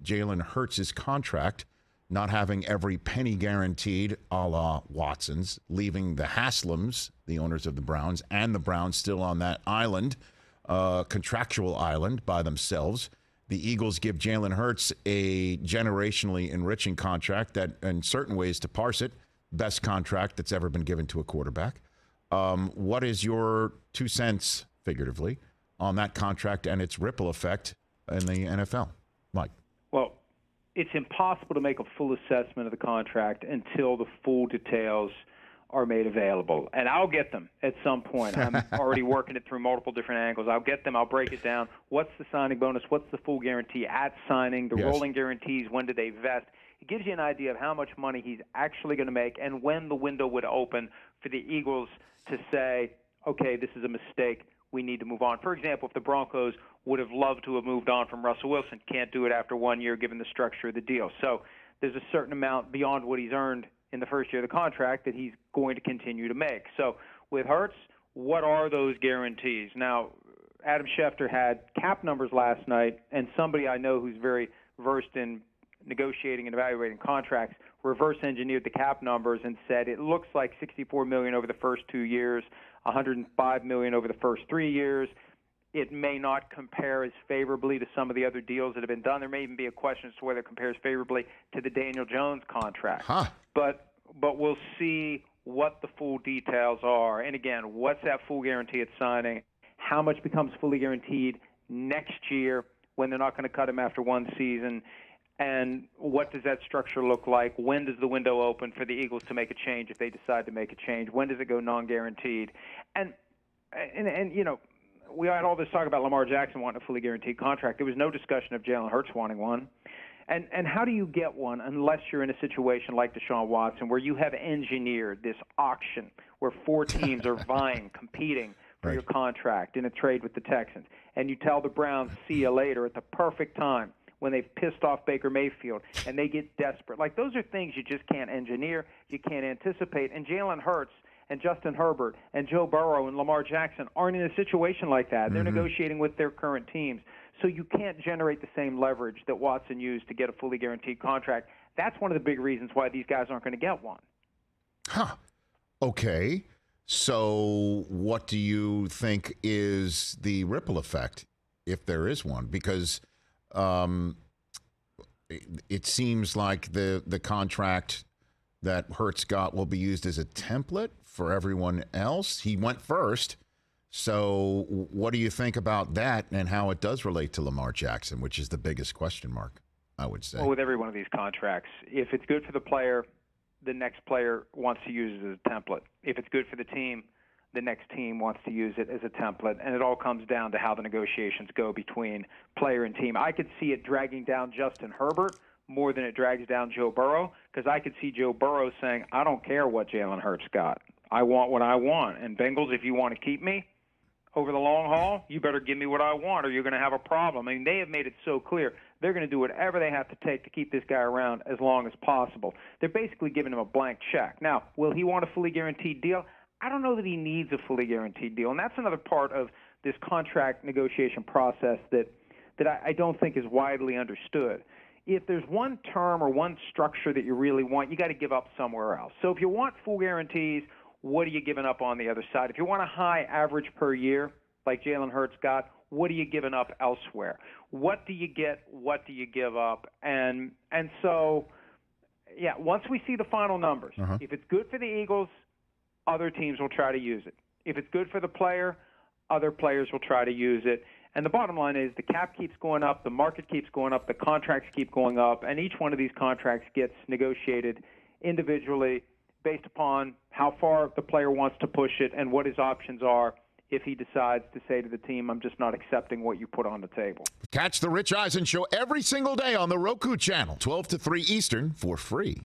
Jalen Hurts' contract, not having every penny guaranteed, a la Watson's, leaving the Haslams, the owners of the Browns, and the Browns still on that island, contractual island by themselves. The Eagles give Jalen Hurts a generationally enriching contract that, in certain ways, to parse it, best contract that's ever been given to a quarterback. What is your 2 cents, figuratively, on that contract and its ripple effect in the NFL? Mike. Well, it's impossible to make a full assessment of the contract until the full details are made available. And I'll get them at some point. I'm already working it through multiple different angles. I'll get them. I'll break it down. What's the signing bonus? What's the full guarantee at signing? The rolling guarantees, when do they vest? It gives you an idea of how much money he's actually going to make and when the window would open for the Eagles to say, okay, this is a mistake. We need to move on. For example, if the Broncos would have loved to have moved on from Russell Wilson, can't do it after 1 year given the structure of the deal. So there's a certain amount beyond what he's earned in the first year of the contract that he's going to continue to make. So with Hurts, what are those guarantees? Now, Adam Schefter had cap numbers last night, and somebody I know who's very versed in negotiating and evaluating contracts reverse engineered the cap numbers and said it looks like $64 million over the first 2 years, $105 million over the first 3 years. It may not compare as favorably to some of the other deals that have been done. There may even be a question as to whether it compares favorably to the Daniel Jones contract. But we'll see what the full details are. And again, what's that full guarantee at signing? How much becomes fully guaranteed next year when they're not going to cut him after one season? And what does that structure look like? When does the window open for the Eagles to make a change if they decide to make a change? When does it go non-guaranteed? And you know, we had all this talk about Lamar Jackson wanting a fully guaranteed contract. There was no discussion of Jalen Hurts wanting one. And how do you get one unless you're in a situation like Deshaun Watson where you have engineered this auction where 4 teams are vying, competing for your contract in a trade with the Texans, and you tell the Browns, see you later at the perfect time when they've pissed off Baker Mayfield and they get desperate. Like, those are things you just can't engineer, you can't anticipate. And Jalen Hurts and Justin Herbert and Joe Burrow and Lamar Jackson aren't in a situation like that. They're negotiating with their current teams. So you can't generate the same leverage that Watson used to get a fully guaranteed contract. That's one of the big reasons why these guys aren't going to get one. Okay. So what do you think is the ripple effect, if there is one? Because it seems like the contract that Hurts got will be used as a template for everyone else. He went first. So what do you think about that and how it does relate to Lamar Jackson, which is the biggest question mark, I would say? Well, with every one of these contracts, if it's good for the player, the next player wants to use it as a template. If it's good for the team, the next team wants to use it as a template. And it all comes down to how the negotiations go between player and team. I could see it dragging down Justin Herbert more than it drags down Joe Burrow, because I could see Joe Burrow saying, I don't care what Jalen Hurts got. I want what I want. And Bengals, if you want to keep me over the long haul, you better give me what I want or you're going to have a problem. I mean, they have made it so clear they're going to do whatever they have to take to keep this guy around as long as possible. They're basically giving him a blank check. Now, will he want a fully guaranteed deal? I don't know that he needs a fully guaranteed deal, and that's another part of this contract negotiation process that I don't think is widely understood. If there's one term or one structure that you really want, you got to give up somewhere else. So if you want full guarantees, what are you giving up on the other side? If you want a high average per year, like Jalen Hurts got, what are you giving up elsewhere? What do you get? What do you give up? And so, yeah, once we see the final numbers, if it's good for the Eagles, other teams will try to use it. If it's good for the player, other players will try to use it. And the bottom line is the cap keeps going up, the market keeps going up, the contracts keep going up, and each one of these contracts gets negotiated individually based upon how far the player wants to push it and what his options are if he decides to say to the team, I'm just not accepting what you put on the table. Catch the Rich Eisen Show every single day on the Roku channel, 12 to 3 Eastern, for free.